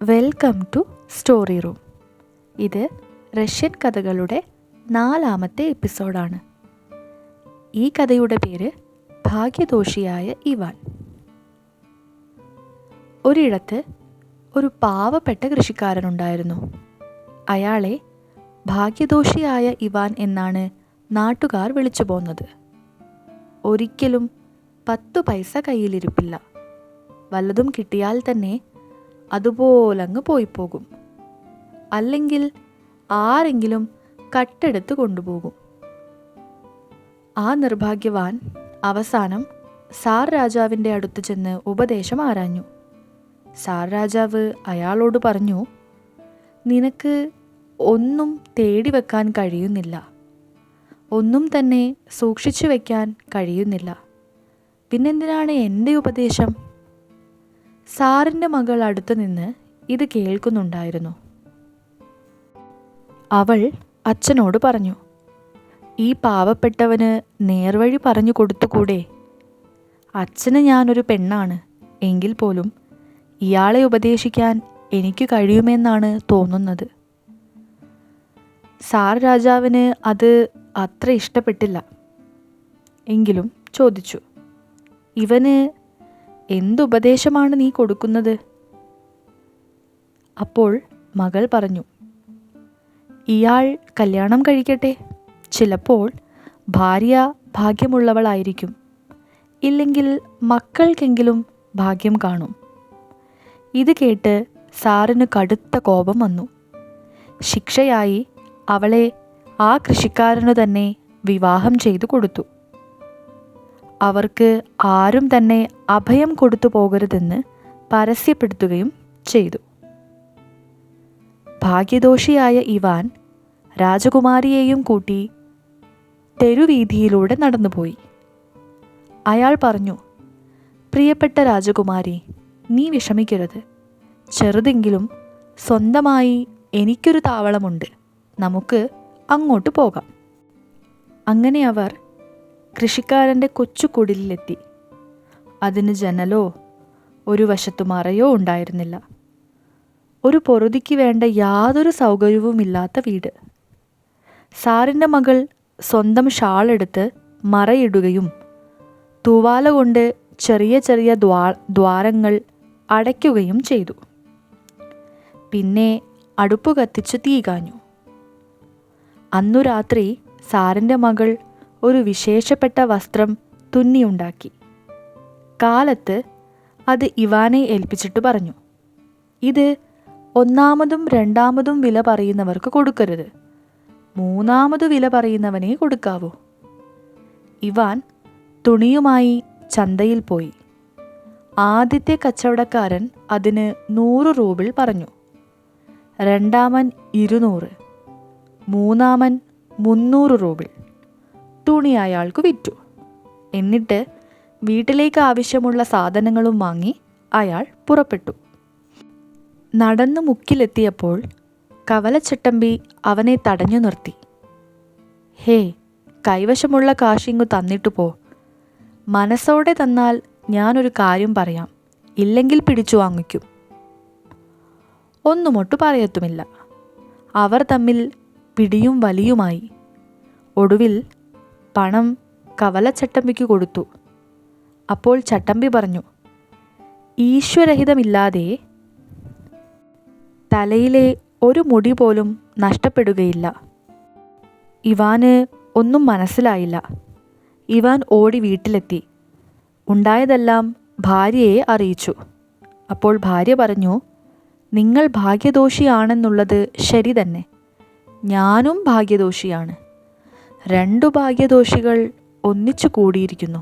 Welcome to story room. ഇത് Russian കഥകളുടെ 4ാമത്തെ എപ്പിസോഡാണ്. ഈ കഥയുടെ പേര് ഭാഗ്യദോഷിയായ ഇവാൻ. ഒരിടത്ത് ഒരു പാവപ്പെട്ട കൃഷിക്കാരനുണ്ടായിരുന്നു. അയാളെ ഭാഗ്യദോഷിയായ ഇവാൻ എന്നാണ് നാട്ടുകാർ വിളിച്ചു പോന്നത്. ഒരിക്കലും 10 പൈസ കയ്യിലിരിപ്പില്ല. വല്ലതും കിട്ടിയാൽ തന്നെ അതുപോലങ്ങ് പോയിപ്പോകും. അല്ലെങ്കിൽ ആരെങ്കിലും കട്ടെടുത്ത് കൊണ്ടുപോകും. ആ നിർഭാഗ്യവാൻ അവസാനം സാർ രാജാവിൻ്റെ അടുത്ത് ചെന്ന് ഉപദേശം ആരാഞ്ഞു. സാർ രാജാവ് അയാളോട് പറഞ്ഞു, നിനക്ക് ഒന്നും തേടി വെക്കാൻ കഴിയുന്നില്ല, ഒന്നും തന്നെ സൂക്ഷിച്ചു വെക്കാൻ കഴിയുന്നില്ല, പിന്നെന്തിനാണ് എൻ്റെ ഉപദേശം? സാറിൻ്റെ മകൾ അടുത്തു നിന്ന് ഇത് കേൾക്കുന്നുണ്ടായിരുന്നു. അവൾ അച്ഛനോട് പറഞ്ഞു, ഈ പാവപ്പെട്ടവന് നേർവഴി പറഞ്ഞു കൊടുത്തുകൂടെ? അച്ഛന് ഞാനൊരു പെണ്ണാണ്, എങ്കിൽ പോലും ഇയാളെ ഉപദേശിക്കാൻ എനിക്ക് കഴിയുമെന്നാണ് തോന്നുന്നത്. സാർ രാജാവിന് അത് അത്ര ഇഷ്ടപ്പെട്ടില്ല. എങ്കിലും ചോദിച്ചു, ഇവന് എന്തുപദേശമാണ് നീ കൊടുക്കുന്നത്? അപ്പോൾ മകൾ പറഞ്ഞു, ഇയാൾ കല്യാണം കഴിക്കട്ടെ. ചിലപ്പോൾ ഭാര്യ ഭാഗ്യമുള്ളവളായിരിക്കും, ഇല്ലെങ്കിൽ മക്കൾക്കെങ്കിലും ഭാഗ്യം കാണും. ഇത് കേട്ട് സാറിന് കടുത്ത കോപം വന്നു. ശിക്ഷയായി അവളെ ആ കൃഷിക്കാരനു തന്നെ വിവാഹം ചെയ്തു കൊടുത്തു. അവർക്ക് ആരും തന്നെ അഭയം കൊടുത്തു പോകരുതെന്ന് പരസ്യപ്പെടുത്തുകയും ചെയ്തു. ഭാഗ്യദോഷിയായ ഇവാൻ രാജകുമാരിയെയും കൂട്ടി തെരുവീഥിയിലൂടെ നടന്നുപോയി. അയാൾ പറഞ്ഞു, പ്രിയപ്പെട്ട രാജകുമാരി, നീ വിഷമിക്കരുത്. ചെറുതെങ്കിലും സ്വന്തമായി എനിക്കൊരു താവളമുണ്ട്, നമുക്ക് അങ്ങോട്ട് പോകാം. അങ്ങനെ അവർ കൃഷിക്കാരൻ്റെ കൊച്ചു കുടിലിലെത്തി. അതിന് ജനലോ ഒരു വശത്തു മറയോ ഉണ്ടായിരുന്നില്ല. ഒരു പൊറുതിക്ക് വേണ്ട യാതൊരു സൗകര്യവുമില്ലാത്ത വീട്. സാറിൻ്റെ മകൾ സ്വന്തം ഷാളെടുത്ത് മറയിടുകയും തൂവാല കൊണ്ട് ചെറിയ ചെറിയ ദ്വാരങ്ങൾ അടയ്ക്കുകയും ചെയ്തു. പിന്നെ അടുപ്പ് കത്തിച്ച് തീ കാഞ്ഞു. അന്നു രാത്രി സാറിൻ്റെ മകൾ ഒരു വിശേഷപ്പെട്ട വസ്ത്രം തുന്നിയുണ്ടാക്കി. കാലത്ത് അത് ഇവാനെ ഏൽപ്പിച്ചിട്ട് പറഞ്ഞു, ഇത് 1ാമതും 2ാമതും വില പറയുന്നവർക്ക് കൊടുക്കരുത്, 3ാമതു വില പറയുന്നവനെ കൊടുക്കാവൂ. ഇവാൻ തുണിയുമായി ചന്തയിൽ പോയി. ആദ്യത്തെ കച്ചവടക്കാരൻ അതിന് 100 റൂബിൾ പറഞ്ഞു. 2ാമൻ 200, 3ാമൻ 300 റൂബിൾ. തുണി അയാൾക്ക് വിറ്റു. എന്നിട്ട് വീട്ടിലേക്ക് ആവശ്യമുള്ള സാധനങ്ങളും വാങ്ങി അയാൾ പുറപ്പെട്ടു. നടന്നു മുക്കിലെത്തിയപ്പോൾ കവലച്ചട്ടമ്പി അവനെ തടഞ്ഞു നിർത്തി. ഹേ, കൈവശമുള്ള കാശിങ്ങു തന്നിട്ടു പോ. മനസ്സോടെ തന്നാൽ ഞാനൊരു കാര്യം പറയാം, ഇല്ലെങ്കിൽ പിടിച്ചു വാങ്ങിക്കും. ഒന്നുമൊട്ടു പറയത്തുമില്ല. അവർ തമ്മിൽ പിടിയും വലിയുമായി. ഒടുവിൽ പണം കവലച്ചട്ടമ്പിക്ക് കൊടുത്തു. അപ്പോൾ ചട്ടമ്പി പറഞ്ഞു, ഈശ്വരഹിതമില്ലാതെ തലയിലെ ഒരു മുടി പോലും നഷ്ടപ്പെടുകയില്ല. ഇവാന് ഒന്നും മനസ്സിലായില്ല. ഇവാൻ ഓടി വീട്ടിലെത്തി. ഉണ്ടായതെല്ലാം ഭാര്യയെ അറിയിച്ചു. അപ്പോൾ ഭാര്യ പറഞ്ഞു, നിങ്ങൾ ഭാഗ്യദോഷിയാണെന്നുള്ളത് ശരി തന്നെ, ഞാനും ഭാഗ്യദോഷിയാണ്. 2 ഭാഗ്യദോഷികൾ ഒന്നിച്ചു കൂടിയിരിക്കുന്നു.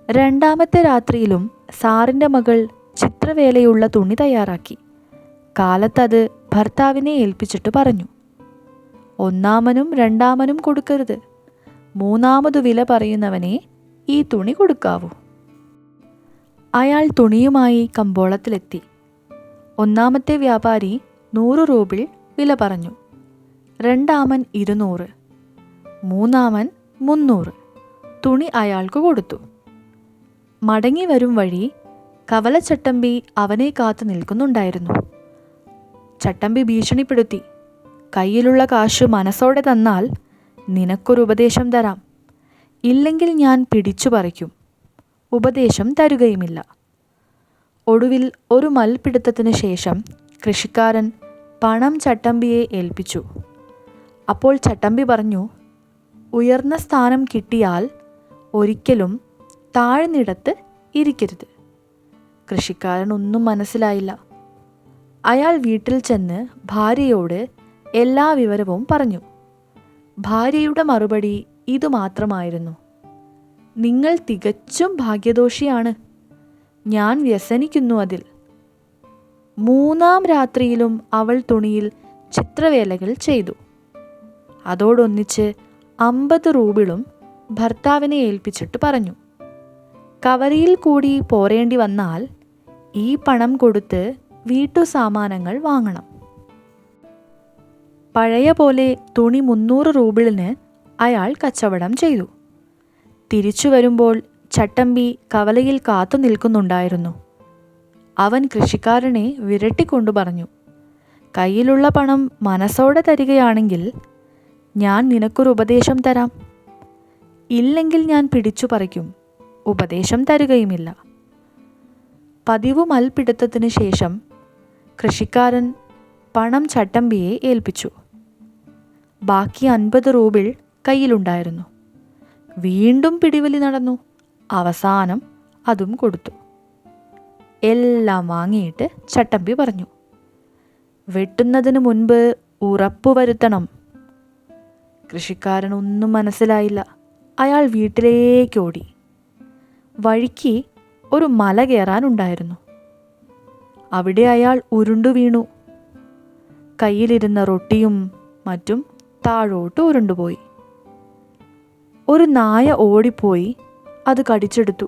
2ാമത്തെ രാത്രിയിലും സാറിൻ്റെ മകൾ ചിത്രവേലയുള്ള തുണി തയ്യാറാക്കി. കാലത്തത് ഭർത്താവിനെ ഏൽപ്പിച്ചിട്ട് പറഞ്ഞു, 1ാമനും 2ാമനും കൊടുക്കരുത്, 3ാമതു വില പറയുന്നവനെ ഈ തുണി കൊടുക്കാവൂ. അയാൾ തുണിയുമായി കമ്പോളത്തിലെത്തി. 1ാമത്തെ വ്യാപാരി 100 റൂബിൾ വില പറഞ്ഞു. 2ാമൻ 200, 3ാമൻ 300. തുണി അയാൾക്ക് കൊടുത്തു. മടങ്ങി വരും വഴി കവലച്ചട്ടമ്പി അവനെ കാത്തു നിൽക്കുന്നുണ്ടായിരുന്നു. ചട്ടമ്പി ഭീഷണിപ്പെടുത്തി, കയ്യിലുള്ള കാശ് മനസ്സോടെ തന്നാൽ നിനക്കൊരു ഉപദേശം തരാം, ഇല്ലെങ്കിൽ ഞാൻ പിടിച്ചു പറിക്കും. ഉപദേശം തരുകയുമില്ല. ഒടുവിൽ ഒരു മൽപിടുത്തത്തിന് ശേഷം കൃഷിക്കാരൻ പണം ചട്ടമ്പിയെ ഏൽപ്പിച്ചു. അപ്പോൾ ചട്ടമ്പി പറഞ്ഞു, ഉയർന്ന സ്ഥാനം കിട്ടിയാൽ ഒരിക്കലും താഴ്ന്നിടത്ത് ഇരിക്കരുത്. കൃഷിക്കാരൻ ഒന്നും മനസ്സിലായില്ല. അയാൾ വീട്ടിൽ ചെന്ന് ഭാര്യയോട് എല്ലാ വിവരവും പറഞ്ഞു. ഭാര്യയുടെ മറുപടി ഇതുമാത്രമായിരുന്നു: നിങ്ങൾ തികച്ചും ഭാഗ്യദോഷിയാണ്. ഞാൻ വ്യസനിക്കുന്നു അതിൽ. 3-ാം രാത്രിയിലും അവൾ തുണിയിൽ ചിത്രവേലകൾ ചെയ്തു. അതോടൊന്നിച്ച് 50 റൂബിളും ഭർത്താവിനെ ഏൽപ്പിച്ചിട്ട് പറഞ്ഞു, കവരിയിൽ കൂടി പോരേണ്ടി വന്നാൽ ഈ പണം കൊടുത്ത് വീട്ടു സാമാനങ്ങൾ വാങ്ങണം. പഴയ പോലെ തുണി 300 റൂബിളിന് അയാൾ കച്ചവടം ചെയ്തു. തിരിച്ചു വരുമ്പോൾ ചട്ടമ്പി കവലയിൽ കാത്തു നിൽക്കുന്നുണ്ടായിരുന്നു. അവൻ കൃഷിക്കാരനെ വിരട്ടിക്കൊണ്ടു പറഞ്ഞു, കയ്യിലുള്ള പണം മനസ്സോടെ തരികയാണെങ്കിൽ ഞാൻ നിനക്കൊരു ഉപദേശം തരാം, ഇല്ലെങ്കിൽ ഞാൻ പിടിച്ചു പറിക്കും. ഉപദേശം തരുകയുമില്ല. പതിവ് മൽപിടുത്തത്തിന് ശേഷം കൃഷിക്കാരൻ പണം ചട്ടമ്പിയെ ഏൽപ്പിച്ചു. ബാക്കി 50 റൂബിൾ കയ്യിലുണ്ടായിരുന്നു. വീണ്ടും പിടിവലി നടന്നു. അവസാനം അതും കൊടുത്തു. എല്ലാം വാങ്ങിയിട്ട് ചട്ടമ്പി പറഞ്ഞു, വെട്ടുന്നതിന് മുൻപ് ഉറപ്പുവരുത്തണം. കൃഷിക്കാരൻ ഒന്നും മനസ്സിലായില്ല. അയാൾ വീട്ടിലേക്ക് ഓടി. വഴിക്ക് ഒരു മല കയറാനുണ്ടായിരുന്നു. അവിടെ അയാൾ ഉരുണ്ടു വീണു. കയ്യിലിരുന്ന റൊട്ടിയും മറ്റും താഴോട്ട് ഉരുണ്ടുപോയി. ഒരു നായ ഓടിപ്പോയി അത് കടിച്ചെടുത്തു.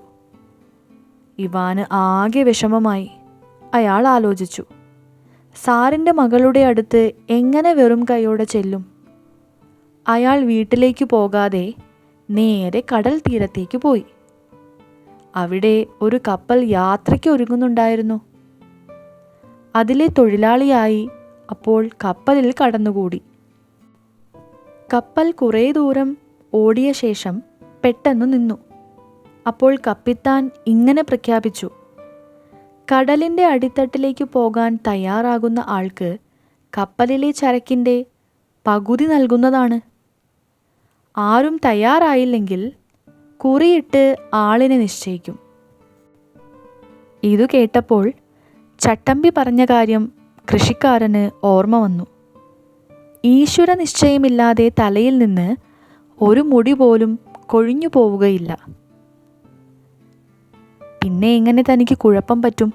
ഇവാന് ആകെ വിഷമമായി. അയാൾ ആലോചിച്ചു, സാറിൻ്റെ മകളുടെ അടുത്ത് എങ്ങനെ വെറും കൈയോടെ ചെല്ലും? അയാൾ വീട്ടിലേക്ക് പോകാതെ നേരെ കടൽ തീരത്തേക്ക് പോയി. അവിടെ ഒരു കപ്പൽ യാത്രയ്ക്ക് ഒരുങ്ങുന്നുണ്ടായിരുന്നു. അതിലെ തൊഴിലാളിയായി അപ്പോൾ കപ്പലിൽ കടന്നുകൂടി. കപ്പൽ കുറേ ദൂരം ഓടിയ ശേഷം പെട്ടെന്ന് നിന്നു. അപ്പോൾ കപ്പിത്താൻ ഇങ്ങനെ പ്രഖ്യാപിച്ചു, കടലിൻ്റെ അടിത്തട്ടിലേക്ക് പോകാൻ തയ്യാറാകുന്ന ആൾക്ക് കപ്പലിലെ ചരക്കിൻ്റെ പകുതി നൽകുന്നതാണ്. ആരും തയ്യാറായില്ലെങ്കിൽ കുറിയിട്ട് ആളിനെ നിശ്ചയിക്കും. ഇതു കേട്ടപ്പോൾ ചട്ടമ്പി പറഞ്ഞ കാര്യം കൃഷിക്കാരന് ഓർമ്മ വന്നു. ഈശ്വര നിശ്ചയമില്ലാതെ തലയിൽ നിന്ന് ഒരു മുടി പോലും കൊഴിഞ്ഞു പോവുകയില്ല. പിന്നെ എങ്ങനെ തനിക്ക് കുഴപ്പം പറ്റും?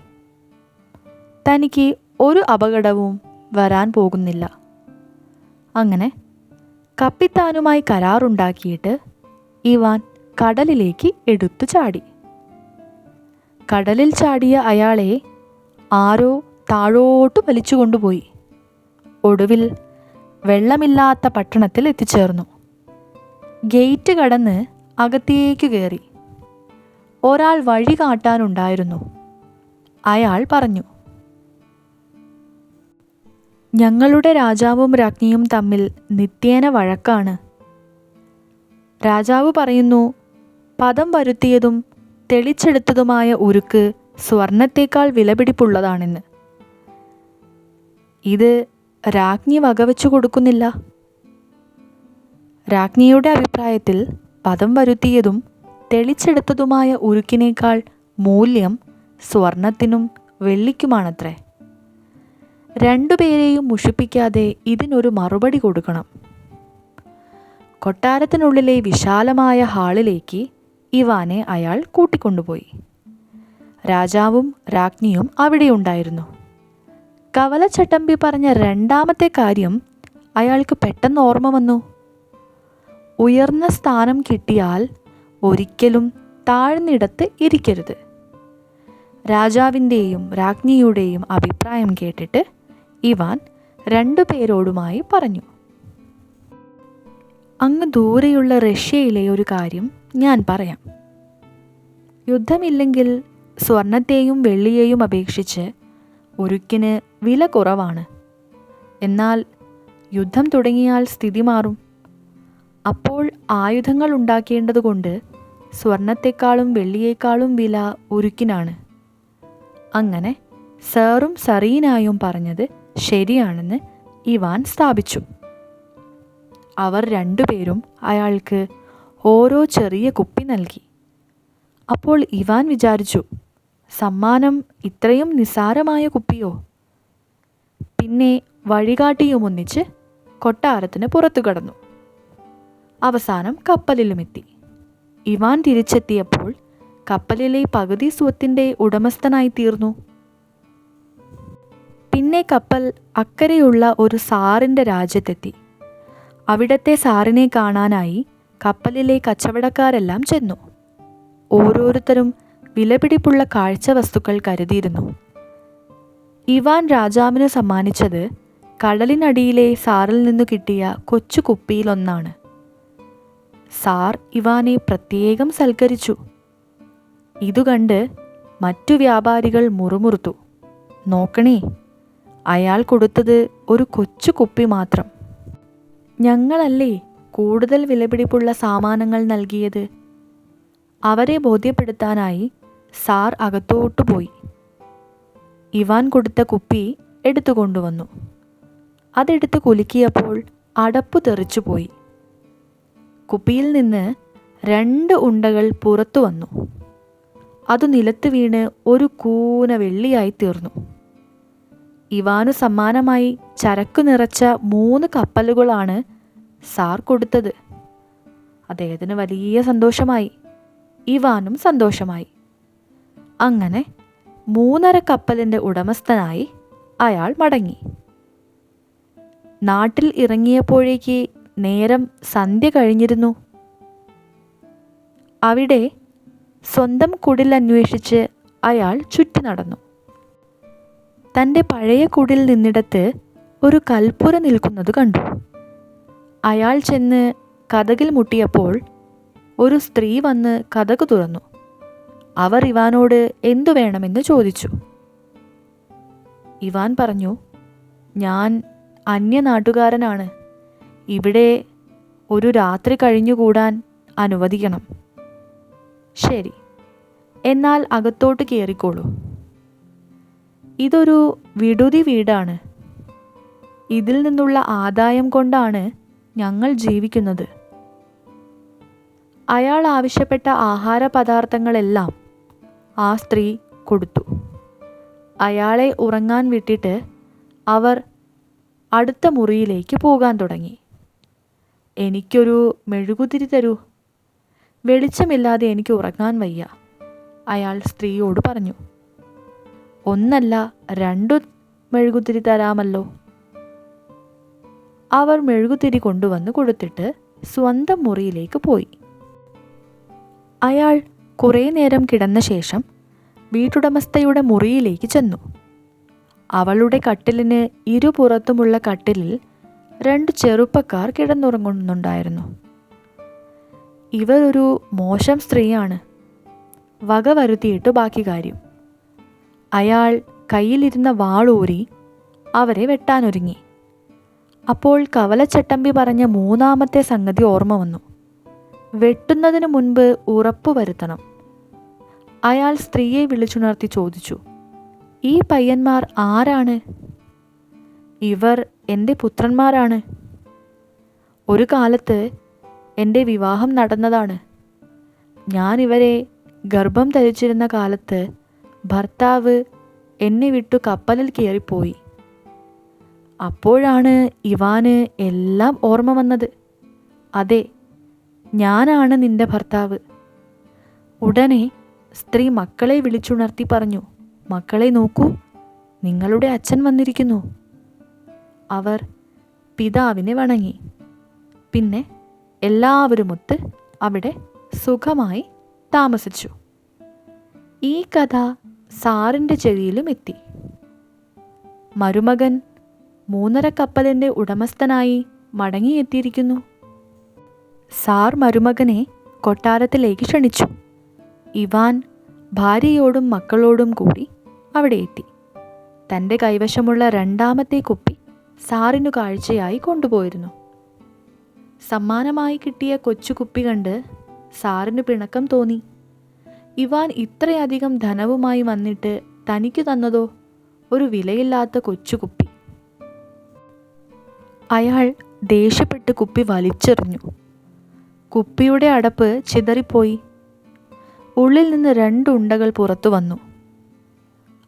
തനിക്ക് ഒരു അപകടവും വരാൻ പോകുന്നില്ല. അങ്ങനെ കപ്പിത്താനുമായി കരാറുണ്ടാക്കിയിട്ട് ഇവാൻ കടലിലേക്ക് എടുത്തു ചാടി. കടലിൽ ചാടിയ അയാളെ ആരോ താഴോട്ട് വലിച്ചു കൊണ്ടുപോയി. ഒടുവിൽ വെള്ളമില്ലാത്ത പട്ടണത്തിൽ എത്തിച്ചേർന്നു. ഗേറ്റ് കടന്ന് അകത്തേക്ക് കയറി. ഒരാൾ വഴി കാട്ടാനുണ്ടായിരുന്നു. അയാൾ പറഞ്ഞു, ഞങ്ങളുടെ രാജാവും രാജ്ഞിയും തമ്മിൽ നിത്യേന വഴക്കാണ്. രാജാവ് പറയുന്നു, പദം വരുത്തിയതും തെളിച്ചെടുത്തതുമായ ഉരുക്ക് സ്വർണത്തേക്കാൾ വിലപിടിപ്പുള്ളതാണെന്ന്. ഇത് രാജ്ഞി വകവെച്ചു കൊടുക്കുന്നില്ല. രാജ്ഞിയുടെ അഭിപ്രായത്തിൽ പദം വരുത്തിയതും തെളിച്ചെടുത്തതുമായ ഉരുക്കിനേക്കാൾ മൂല്യം സ്വർണത്തിനും വെള്ളിക്കുമാണത്രേ. രണ്ടുപേരെയും മുഷിപ്പിക്കാതെ ഇതിനൊരു മറുപടി കൊടുക്കണം. കൊട്ടാരത്തിനുള്ളിലെ വിശാലമായ ഹാളിലേക്ക് ഇവാനെ അയാൾ കൂട്ടിക്കൊണ്ടുപോയി. രാജാവും രാജ്ഞിയും അവിടെയുണ്ടായിരുന്നു. കവലച്ചട്ടമ്പി പറഞ്ഞ രണ്ടാമത്തെ കാര്യം അയാൾക്ക് പെട്ടെന്ന് ഓർമ്മ വന്നു. ഉയർന്ന സ്ഥാനം കിട്ടിയാൽ ഒരിക്കലും താഴ്ന്നിടത്ത് ഇരിക്കരുത്. രാജാവിൻ്റെയും രാജ്ഞിയുടെയും അഭിപ്രായം കേട്ടിട്ട് ഇവാൻ 2 പേരോടുമായി പറഞ്ഞു, അങ്ങ് ദൂരെയുള്ള റഷ്യയിലെ ഒരു കാര്യം ഞാൻ പറയാം. യുദ്ധമില്ലെങ്കിൽ സ്വർണത്തെയും വെള്ളിയെയും അപേക്ഷിച്ച് ഉരുക്കിന് വില കുറവാണ്. എന്നാൽ യുദ്ധം തുടങ്ങിയാൽ സ്ഥിതി മാറും. അപ്പോൾ ആയുധങ്ങൾ ഉണ്ടാക്കേണ്ടതുകൊണ്ട് സ്വർണത്തെക്കാളും വെള്ളിയേക്കാളും വില ഉരുക്കിനാണ്. അങ്ങനെ സാറും സറീനായും പറഞ്ഞത് ശരിയാണെന്ന് ഇവാൻ സ്ഥാപിച്ചു. അവർ രണ്ടുപേരും അയാൾക്ക് ഓരോ ചെറിയ കുപ്പി നൽകി. അപ്പോൾ ഇവാൻ വിചാരിച്ചു, സമ്മാനം ഇത്രയും നിസ്സാരമായ കുപ്പിയോ? പിന്നെ വഴികാട്ടിയുമൊന്നിച്ച് കൊട്ടാരത്തിന് പുറത്തു കടന്നു. അവസാനം കപ്പലിലുമെത്തി. ഇവാൻ തിരിച്ചെത്തിയപ്പോൾ കപ്പലിലെ പകുതി സ്വത്തിൻ്റെ ഉടമസ്ഥനായി തീർന്നു. പിന്നെ കപ്പൽ അക്കരെയുള്ള ഒരു സാറിൻ്റെ രാജ്യത്തെത്തി. അവിടത്തെ സാറിനെ കാണാനായി കപ്പലിലെ കച്ചവടക്കാരെല്ലാം ചെന്നു. ഓരോരുത്തരും വിലപിടിപ്പുള്ള കാഴ്ച വസ്തുക്കൾ കരുതിയിരുന്നു. ഇവാൻ രാജാവിന് സമ്മാനിച്ചത് കടലിനടിയിലെ സാറിൽ നിന്നു കിട്ടിയ കൊച്ചു കുപ്പിയിലൊന്നാണ്. സാർ ഇവാനെ പ്രത്യേകം സൽക്കരിച്ചു. ഇതുകണ്ട് മറ്റു വ്യാപാരികൾ മുറുമുറുത്തു. നോക്കണേ, അയാൾ കൊടുത്തത് ഒരു കൊച്ചു കുപ്പി മാത്രം. ഞങ്ങളല്ലേ കൂടുതൽ വിലപിടിപ്പുള്ള സാമാനങ്ങൾ നൽകിയത്. അവരെ ബോധ്യപ്പെടുത്താനായി സാർ അകത്തോട്ടു പോയി. ഇവാൻ കൊടുത്ത കുപ്പി എടുത്തുകൊണ്ടുവന്നു. അതെടുത്ത് കുലുക്കിയപ്പോൾ അടപ്പു തെറിച്ചുപോയി. കുപ്പിയിൽ നിന്ന് 2 ഉണ്ടകൾ പുറത്തു വന്നു. അത് നിലത്ത് വീണ് ഒരു കൂന വെള്ളിയായി തീർന്നു. ഇവാനു സമ്മാനമായി ചരക്കു നിറച്ച 3 കപ്പലുകളാണ് സാർ കൊടുത്തത്. അദ്ദേഹത്തിന് വലിയ സന്തോഷമായി. ഇവാനും സന്തോഷമായി. അങ്ങനെ 3.5 കപ്പലിൻ്റെ ഉടമസ്ഥനായി അയാൾ മടങ്ങി. നാട്ടിൽ ഇറങ്ങിയപ്പോഴേക്ക് നേരം സന്ധ്യ കഴിഞ്ഞിരുന്നു. അവിടെ സ്വന്തം കുടിൽ അന്വേഷിച്ച് അയാൾ ചുറ്റി നടന്നു. തൻ്റെ പഴയ കുടിൽ നിന്നിടത്ത് ഒരു കൽപ്പുര നിൽക്കുന്നത് കണ്ടു. അയാൾ ചെന്ന് കതകിൽ മുട്ടിയപ്പോൾ ഒരു സ്ത്രീ വന്ന് കതക് തുറന്നു. അവർ ഇവാനോട് എന്തു വേണമെന്ന് ചോദിച്ചു. ഇവാൻ പറഞ്ഞു, ഞാൻ അന്യനാട്ടുകാരനാണ്. ഇവിടെ ഒരു രാത്രി കഴിഞ്ഞുകൂടാൻ അനുവദിക്കണം. ശരി, എന്നാൽ അകത്തോട്ട് കയറിക്കോളൂ. ഇതൊരു വിടുതി വീടാണ്. ഇതിൽ നിന്നുള്ള ആദായം കൊണ്ടാണ് ഞങ്ങൾ ജീവിക്കുന്നത്. അയാൾ ആവശ്യപ്പെട്ട ആഹാര പദാർത്ഥങ്ങളെല്ലാം ആ സ്ത്രീ കൊടുത്തു. അയാളെ ഉറങ്ങാൻ വിട്ടിട്ട് അവർ അടുത്ത മുറിയിലേക്ക് പോകാൻ തുടങ്ങി. എനിക്കൊരു മെഴുകുതിരി തരൂ, വെളിച്ചമില്ലാതെ എനിക്ക് ഉറങ്ങാൻ വയ്യ, അയാൾ സ്ത്രീയോട് പറഞ്ഞു. 1 അല്ല 2 മെഴുകുതിരി തരാമല്ലോ. അവർ മെഴുകുതിരി കൊണ്ടുവന്ന് കൊടുത്തിട്ട് സ്വന്തം മുറിയിലേക്ക് പോയി. അയാൾ കുറേ നേരം കിടന്ന ശേഷം വീട്ടുടമസ്ഥയുടെ മുറിയിലേക്ക് ചെന്നു. അവളുടെ കട്ടിലിന് ഇരുപുറത്തുമുള്ള കട്ടിലിൽ 2 ചെറുപ്പക്കാർ കിടന്നുറങ്ങുന്നുണ്ടായിരുന്നു. ഇവർ ഒരു മോശം സ്ത്രീയാണ്. വക വരുത്തിയിട്ട് ബാക്കി കാര്യം. അയാൾ കയ്യിലിരുന്ന വാളൂരി അവരെ വെട്ടാനൊരുങ്ങി. അപ്പോൾ കവലച്ചട്ടമ്പി പറഞ്ഞ 3ാമത്തെ സംഗതി ഓർമ്മ വന്നു. വെട്ടുന്നതിന് മുൻപ് ഉറപ്പുവരുത്തണം. അയാൾ സ്ത്രീയെ വിളിച്ചുണർത്തി ചോദിച്ചു, ഈ പയ്യന്മാർ ആരാണ്? ഇവർ എൻ്റെ പുത്രന്മാരാണ്. ഒരു കാലത്ത് എൻ്റെ വിവാഹം നടന്നതാണ്. ഞാൻ ഇവരെ ഗർഭം ധരിച്ചിരുന്ന കാലത്ത് ഭർത്താവ് എന്നെ വിട്ടു കപ്പലിൽ കയറിപ്പോയി. അപ്പോഴാണ് ഇവാന് എല്ലാം ഓർമ്മ വന്നത്. അതെ, ഞാനാണ് നിന്റെ ഭർത്താവ്. ഉടനെ സ്ത്രീ മക്കളെ വിളിച്ചുണർത്തി പറഞ്ഞു, മക്കളെ നോക്കൂ, നിങ്ങളുടെ അച്ഛൻ വന്നിരിക്കുന്നു. അവർ പിതാവിനെ വണങ്ങി. പിന്നെ എല്ലാവരുമൊത്ത് അവിടെ സുഖമായി താമസിച്ചു. ഈ കഥ സാറിൻ്റെ ചെവിയിലും എത്തി. മരുമകൻ 3.5 കപ്പലിൻ്റെ ഉടമസ്ഥനായി മടങ്ങിയെത്തിയിരിക്കുന്നു. സാർ മരുമകനെ കൊട്ടാരത്തിലേക്ക് ക്ഷണിച്ചു. ഇവാൻ ഭാര്യയോടും മക്കളോടും കൂടി അവിടെ എത്തി. തൻ്റെ കൈവശമുള്ള രണ്ടാമത്തെ കുപ്പി സാറിനു കാഴ്ചയായി കൊണ്ടുപോയിരുന്നു. സമ്മാനമായി കിട്ടിയ കൊച്ചു കുപ്പി കണ്ട് സാറിന് പിണക്കം തോന്നി. ഇവാൻ ഇത്രയധികം ധനവുമായി വന്നിട്ട് തനിക്ക് തന്നതോ ഒരു വിലയില്ലാത്ത കൊച്ചു കുപ്പി. അയാൾ ദേഷ്യപ്പെട്ട് കുപ്പി വലിച്ചെറിഞ്ഞു. കുപ്പിയുടെ അടപ്പ് ചിതറിപ്പോയി. ഉള്ളിൽ നിന്ന് 2 ഉണ്ടകൾ പുറത്തു വന്നു.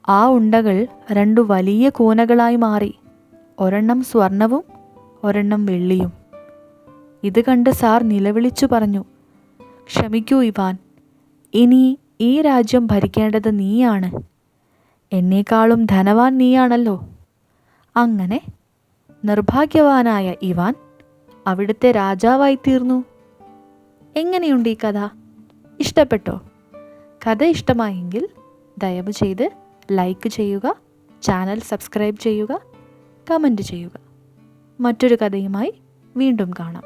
ആ ഉണ്ടകൾ 2 വലിയ കൂനകളായി മാറി. ഒരെണ്ണം സ്വർണവും ഒരെണ്ണം വെള്ളിയും. ഇത് കണ്ട് സാർ നിലവിളിച്ചു പറഞ്ഞു, "ക്ഷമിക്കൂ ഇവാൻ, ഇനി ഈ രാജ്യം ഭരിക്കേണ്ടത് നീയാണ്. എന്നേക്കാളും ധനവാൻ നീയാണല്ലോ." അങ്ങനെ നിർഭാഗ്യവാനായ ഇവാൻ അവിടുത്തെ രാജാവായി തീർന്നു. എങ്ങനെയുണ്ട് ഈ കഥ? ഇഷ്ടപ്പെട്ടോ? കഥ ഇഷ്ടമായെങ്കിൽ ദയവ് ചെയ്ത് ലൈക്ക് ചെയ്യുക, ചാനൽ സബ്സ്ക്രൈബ് ചെയ്യുക, കമൻറ്റ് ചെയ്യുക. മറ്റൊരു കഥയുമായി വീണ്ടും കാണാം.